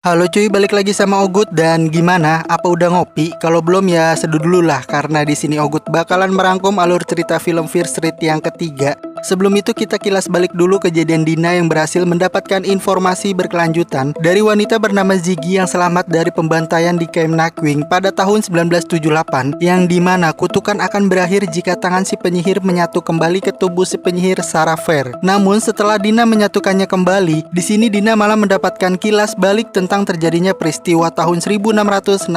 Halo cuy, balik lagi sama Ogut dan gimana? Apa udah ngopi? Kalau belum ya seduh dulu lah karena di sini Ogut bakalan merangkum alur cerita film Fear Street yang ketiga. Sebelum itu kita kilas balik dulu kejadian Dina yang berhasil mendapatkan informasi berkelanjutan dari wanita bernama Ziggy yang selamat dari pembantaian di Camp Nakwing pada tahun 1978 yang dimana kutukan akan berakhir jika tangan si penyihir menyatu kembali ke tubuh si penyihir Sarah Fair. Namun setelah Dina menyatukannya kembali, di sini Dina malah mendapatkan kilas balik tentang terjadinya peristiwa tahun 1666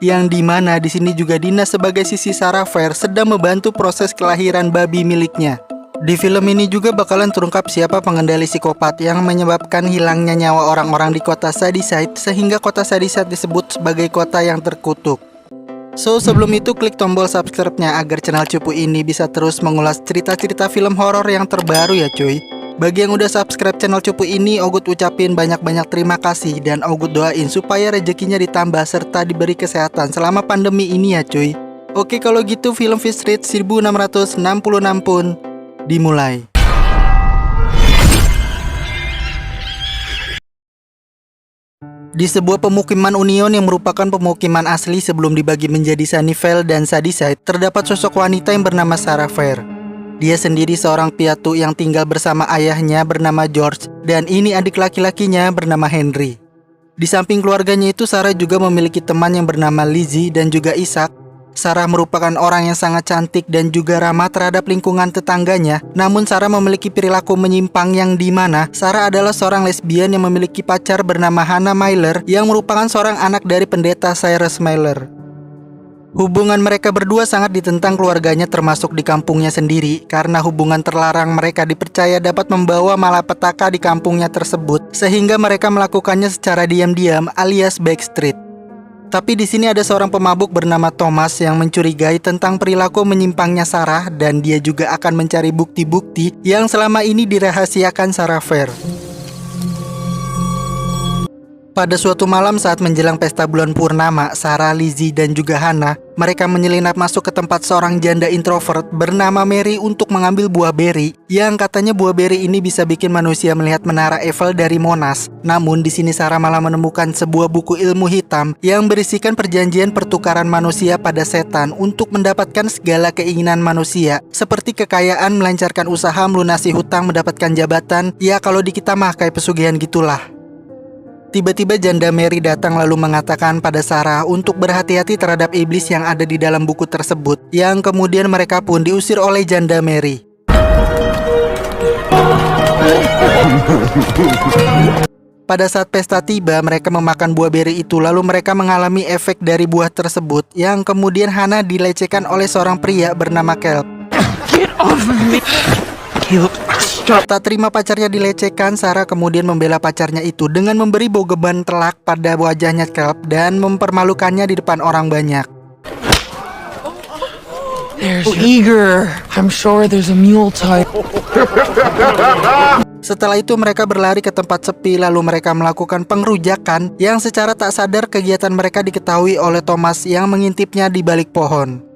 yang dimana di sini juga Dina sebagai sisi Sarah Fair sedang membantu proses kelahiran babi miliknya. Di film ini juga bakalan terungkap siapa pengendali psikopat yang menyebabkan hilangnya nyawa orang-orang di kota Shadyside sehingga kota Shadyside disebut sebagai kota yang terkutuk. So sebelum itu klik tombol subscribe-nya agar channel Cupu ini bisa terus mengulas cerita-cerita film horor yang terbaru ya cuy. Bagi yang udah subscribe channel Cupu ini, Ogut ucapin banyak-banyak terima kasih dan Ogut doain supaya rezekinya ditambah serta diberi kesehatan selama pandemi ini ya cuy. Oke kalau gitu film Fear Street 1666 pun dimulai. Di sebuah pemukiman Union yang merupakan pemukiman asli sebelum dibagi menjadi Sunnyvale dan Shadyside, terdapat sosok wanita yang bernama Sarah Fair. Dia sendiri seorang piatu yang tinggal bersama ayahnya bernama George dan ini adik laki-lakinya bernama Henry. Di samping keluarganya itu, Sarah juga memiliki teman yang bernama Lizzie dan juga Isaac. Sarah merupakan orang yang sangat cantik dan juga ramah terhadap lingkungan tetangganya. Namun Sarah memiliki perilaku menyimpang yang dimana Sarah adalah seorang lesbian yang memiliki pacar bernama Hannah Myler yang merupakan seorang anak dari pendeta Cyrus Myler. Hubungan mereka berdua sangat ditentang keluarganya termasuk di kampungnya sendiri karena hubungan terlarang mereka dipercaya dapat membawa malapetaka di kampungnya tersebut sehingga mereka melakukannya secara diam-diam alias backstreet. Tapi di sini ada seorang pemabuk bernama Thomas yang mencurigai tentang perilaku menyimpangnya Sarah dan dia juga akan mencari bukti-bukti yang selama ini dirahasiakan Sarah Fair. Pada suatu malam saat menjelang pesta bulan purnama, Sarah, Lizzie, dan juga Hannah, mereka menyelinap masuk ke tempat seorang janda introvert bernama Mary untuk mengambil buah beri, yang katanya buah beri ini bisa bikin manusia melihat menara Eiffel dari Monas. Namun di sini Sarah malah menemukan sebuah buku ilmu hitam yang berisikan perjanjian pertukaran manusia pada setan untuk mendapatkan segala keinginan manusia, seperti kekayaan, melancarkan usaha, melunasi hutang, mendapatkan jabatan, ya kalau di kita mah kayak pesugihan gitulah. Tiba-tiba janda Mary datang lalu mengatakan pada Sarah untuk berhati-hati terhadap iblis yang ada di dalam buku tersebut, yang kemudian mereka pun diusir oleh janda Mary. Pada saat pesta tiba, mereka memakan buah beri itu lalu mereka mengalami efek dari buah tersebut, yang kemudian Hannah dilecehkan oleh seorang pria bernama Caleb. Get off of me. Tak terima pacarnya dilecehkan, Sarah kemudian membela pacarnya itu dengan memberi bogeban telak pada wajahnya Caleb dan mempermalukannya di depan orang banyak. Eager. I'm sure there's a mule type. Setelah itu mereka berlari ke tempat sepi lalu mereka melakukan pengerujakan yang secara tak sadar kegiatan mereka diketahui oleh Thomas yang mengintipnya di balik pohon.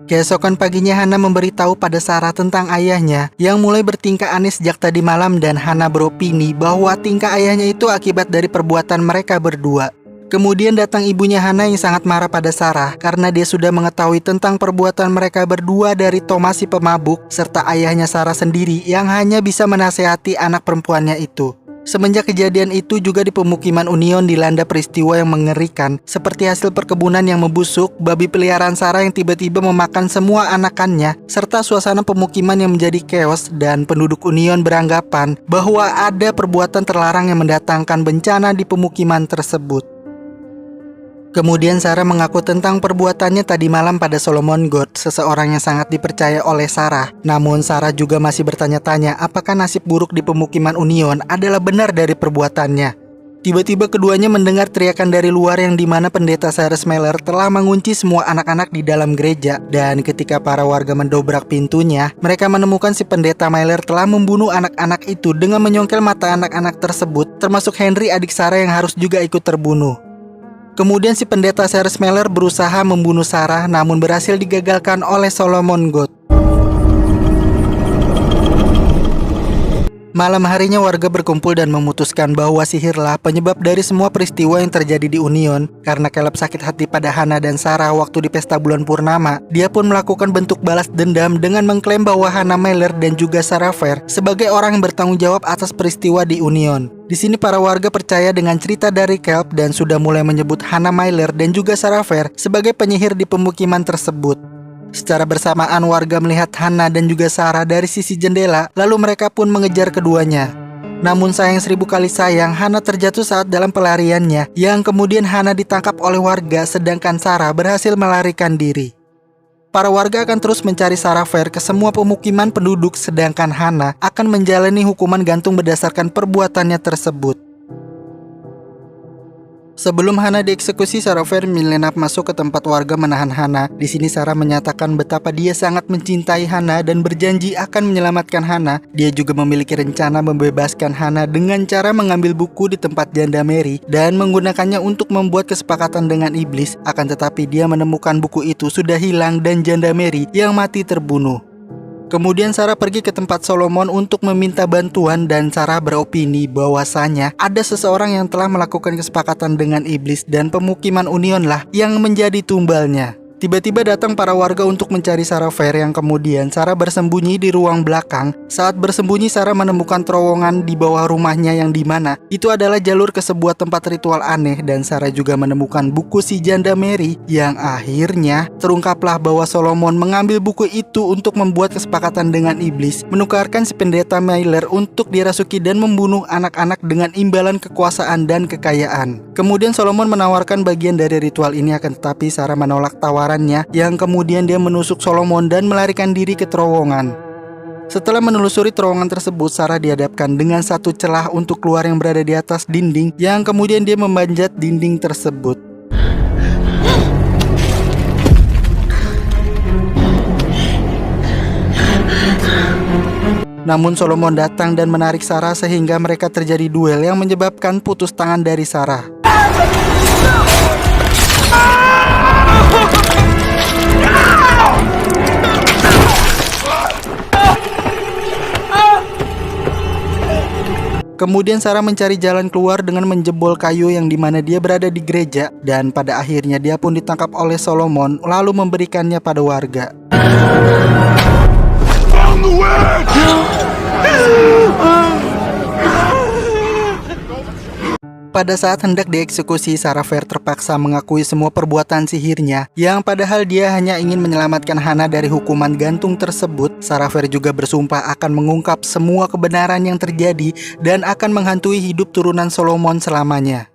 Keesokan paginya Hannah memberitahu pada Sarah tentang ayahnya yang mulai bertingkah aneh sejak tadi malam dan Hannah beropini bahwa tingkah ayahnya itu akibat dari perbuatan mereka berdua. Kemudian datang ibunya Hannah yang sangat marah pada Sarah karena dia sudah mengetahui tentang perbuatan mereka berdua dari Thomas si pemabuk serta ayahnya Sarah sendiri yang hanya bisa menasehati anak perempuannya itu. Semenjak kejadian itu juga di pemukiman Union dilanda peristiwa yang mengerikan seperti hasil perkebunan yang membusuk, babi peliharaan Sarah yang tiba-tiba memakan semua anakannya, serta suasana pemukiman yang menjadi chaos dan penduduk Union beranggapan bahwa ada perbuatan terlarang yang mendatangkan bencana di pemukiman tersebut. Kemudian Sarah mengaku tentang perbuatannya tadi malam pada Solomon God, seseorang yang sangat dipercaya oleh Sarah. Namun Sarah juga masih bertanya-tanya apakah nasib buruk di pemukiman Union adalah benar dari perbuatannya. Tiba-tiba keduanya mendengar teriakan dari luar yang dimana pendeta Cyrus Myler telah mengunci semua anak-anak di dalam gereja. Dan ketika para warga mendobrak pintunya, mereka menemukan si pendeta Myler telah membunuh anak-anak itu dengan menyongkel mata anak-anak tersebut, termasuk Henry adik Sarah yang harus juga ikut terbunuh. Kemudian si pendeta Cyrus Myler berusaha membunuh Sarah namun berhasil digagalkan oleh Solomon God. Malam harinya warga berkumpul dan memutuskan bahwa sihirlah penyebab dari semua peristiwa yang terjadi di Union. Karena Caleb sakit hati pada Hannah dan Sarah waktu di pesta bulan purnama, dia pun melakukan bentuk balas dendam dengan mengklaim bahwa Hannah Mailer dan juga Sarah Fair sebagai orang yang bertanggung jawab atas peristiwa di Union. Di sini para warga percaya dengan cerita dari Caleb dan sudah mulai menyebut Hannah Mailer dan juga Sarah Fair sebagai penyihir di pemukiman tersebut. Secara bersamaan warga melihat Hannah dan juga Sarah dari sisi jendela, lalu mereka pun mengejar keduanya. Namun sayang 1000 kali sayang, Hannah terjatuh saat dalam pelariannya, yang kemudian Hannah ditangkap oleh warga sedangkan Sarah berhasil melarikan diri. Para warga akan terus mencari Sarah Fair ke semua pemukiman penduduk sedangkan Hannah akan menjalani hukuman gantung berdasarkan perbuatannya tersebut. Sebelum Hannah dieksekusi, Sarah Fair menyelinap masuk ke tempat warga menahan Hannah. Di sini Sarah menyatakan betapa dia sangat mencintai Hannah dan berjanji akan menyelamatkan Hannah. Dia juga memiliki rencana membebaskan Hannah dengan cara mengambil buku di tempat janda Mary dan menggunakannya untuk membuat kesepakatan dengan iblis. Akan tetapi dia menemukan buku itu sudah hilang dan janda Mary yang mati terbunuh. Kemudian Sarah pergi ke tempat Solomon untuk meminta bantuan dan Sarah beropini bahwasanya ada seseorang yang telah melakukan kesepakatan dengan iblis dan pemukiman Union lah yang menjadi tumbalnya. Tiba-tiba datang para warga untuk mencari Sarah Fair yang kemudian Sarah bersembunyi di ruang belakang. Saat bersembunyi Sarah menemukan terowongan di bawah rumahnya yang dimana itu adalah jalur ke sebuah tempat ritual aneh dan Sarah juga menemukan buku si janda Mary yang akhirnya terungkaplah bahwa Solomon mengambil buku itu untuk membuat kesepakatan dengan iblis, menukarkan si pendeta Mailer untuk dirasuki dan membunuh anak-anak dengan imbalan kekuasaan dan kekayaan. Kemudian Solomon menawarkan bagian dari ritual ini akan tetapi Sarah menolak tawaran yang kemudian dia menusuk Solomon dan melarikan diri ke terowongan. Setelah menelusuri terowongan tersebut, Sarah dihadapkan dengan satu celah untuk keluar yang berada di atas dinding yang kemudian dia memanjat dinding tersebut. Namun Solomon datang dan menarik Sarah sehingga mereka terjadi duel yang menyebabkan putus tangan dari Sarah. Kemudian Sarah mencari jalan keluar dengan menjebol kayu yang dimana dia berada di gereja dan pada akhirnya dia pun ditangkap oleh Solomon lalu memberikannya pada warga. Pada saat hendak dieksekusi, Sarah Fair terpaksa mengakui semua perbuatan sihirnya yang padahal dia hanya ingin menyelamatkan Hannah dari hukuman gantung tersebut. Sarah Fair juga bersumpah akan mengungkap semua kebenaran yang terjadi dan akan menghantui hidup turunan Solomon selamanya.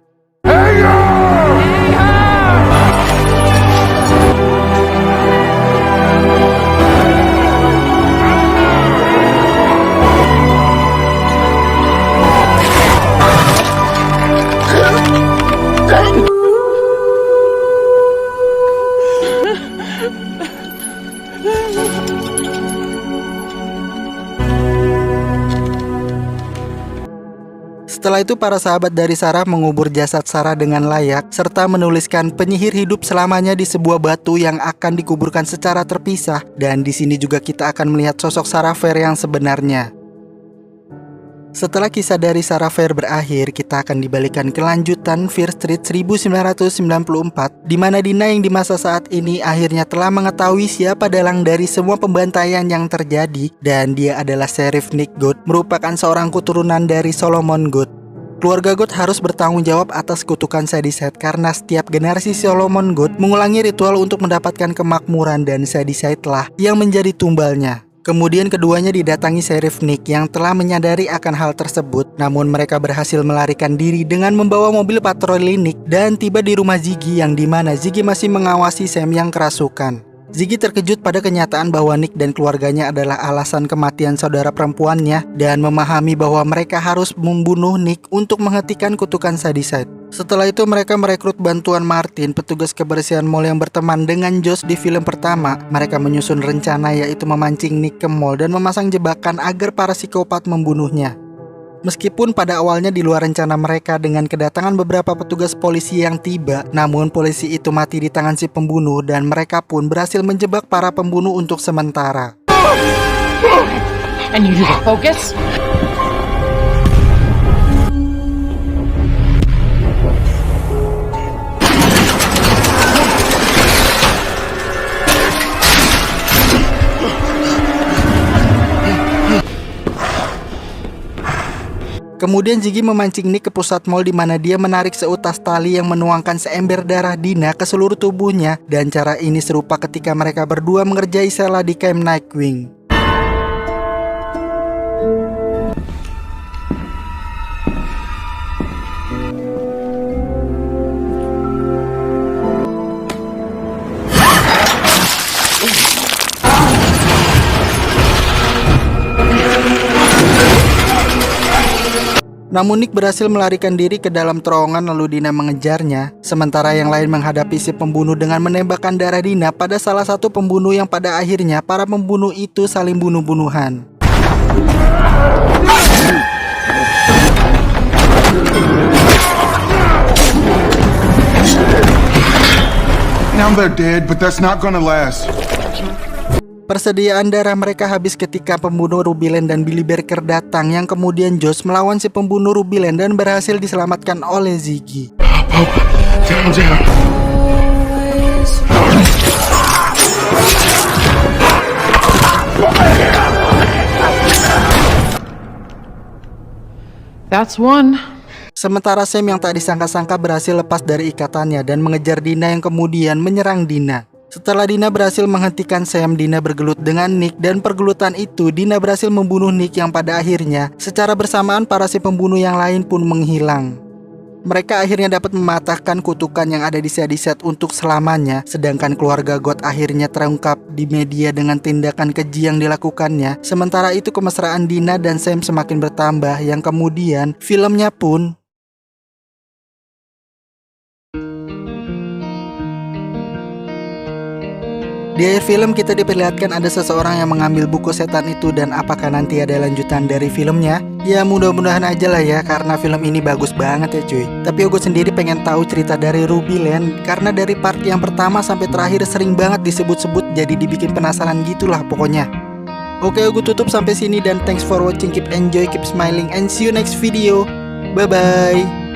Setelah itu para sahabat dari Sarah mengubur jasad Sarah dengan layak serta menuliskan penyihir hidup selamanya di sebuah batu yang akan dikuburkan secara terpisah dan di sini juga kita akan melihat sosok Sarah Fair yang sebenarnya. Setelah kisah dari Sarah Fair berakhir, kita akan dibalikan kelanjutan Fear Street 1994 di mana Dina yang di masa saat ini akhirnya telah mengetahui siapa dalang dari semua pembantaian yang terjadi dan dia adalah Sheriff Nick Good, merupakan seorang keturunan dari Solomon Good. Keluarga Good harus bertanggung jawab atas kutukan Shadyside karena setiap generasi Solomon Good mengulangi ritual untuk mendapatkan kemakmuran dan Shadyside lah yang menjadi tumbalnya. Kemudian keduanya didatangi Sheriff Nick yang telah menyadari akan hal tersebut, namun mereka berhasil melarikan diri dengan membawa mobil patroli Nick dan tiba di rumah Ziggy yang dimana Ziggy masih mengawasi Sam yang kerasukan. Ziggy terkejut pada kenyataan bahwa Nick dan keluarganya adalah alasan kematian saudara perempuannya dan memahami bahwa mereka harus membunuh Nick untuk menghentikan kutukan Shadyside. Setelah itu mereka merekrut bantuan Martin, petugas kebersihan mall yang berteman dengan Josh di film pertama. Mereka menyusun rencana yaitu memancing Nick ke mall dan memasang jebakan agar para psikopat membunuhnya. Meskipun pada awalnya di luar rencana mereka dengan kedatangan beberapa petugas polisi yang tiba, namun polisi itu mati di tangan si pembunuh dan mereka pun berhasil menjebak para pembunuh untuk sementara. I need you to focus. Kemudian Ziggy memancing Nick ke pusat mall di mana dia menarik seutas tali yang menuangkan seember darah Dina ke seluruh tubuhnya, dan cara ini serupa ketika mereka berdua mengerjai Sheila di camp Nightwing. Namun Nick berhasil melarikan diri ke dalam terowongan lalu Dina mengejarnya. Sementara yang lain menghadapi si pembunuh dengan menembakkan darah Dina pada salah satu pembunuh yang pada akhirnya para pembunuh itu saling bunuh-bunuhan. Now they're dead, but that's not gonna last. Persediaan darah mereka habis ketika pembunuh Ruby Lane dan Billy Barker datang, yang kemudian Josh melawan si pembunuh Ruby Lane dan berhasil diselamatkan oleh Ziggy. Down. That's one. Sementara Sam yang tak disangka-sangka berhasil lepas dari ikatannya dan mengejar Dina yang kemudian menyerang Dina. Setelah Dina berhasil menghentikan Sam, Dina bergelut dengan Nick, dan pergelutan itu Dina berhasil membunuh Nick yang pada akhirnya secara bersamaan para si pembunuh yang lain pun menghilang. Mereka akhirnya dapat mematahkan kutukan yang ada di Sadie Seth untuk selamanya, sedangkan keluarga God akhirnya terungkap di media dengan tindakan keji yang dilakukannya. Sementara itu kemesraan Dina dan Sam semakin bertambah, yang kemudian filmnya pun di akhir film kita diperlihatkan ada seseorang yang mengambil buku setan itu, dan apakah nanti ada lanjutan dari filmnya? Ya mudah-mudahan aja lah ya, karena film ini bagus banget ya cuy. Tapi aku sendiri pengen tahu cerita dari Ruby Lane, karena dari part yang pertama sampai terakhir sering banget disebut-sebut, jadi dibikin penasaran gitulah pokoknya. Oke, aku tutup sampai sini dan thanks for watching, keep enjoy, keep smiling, and see you next video. Bye bye.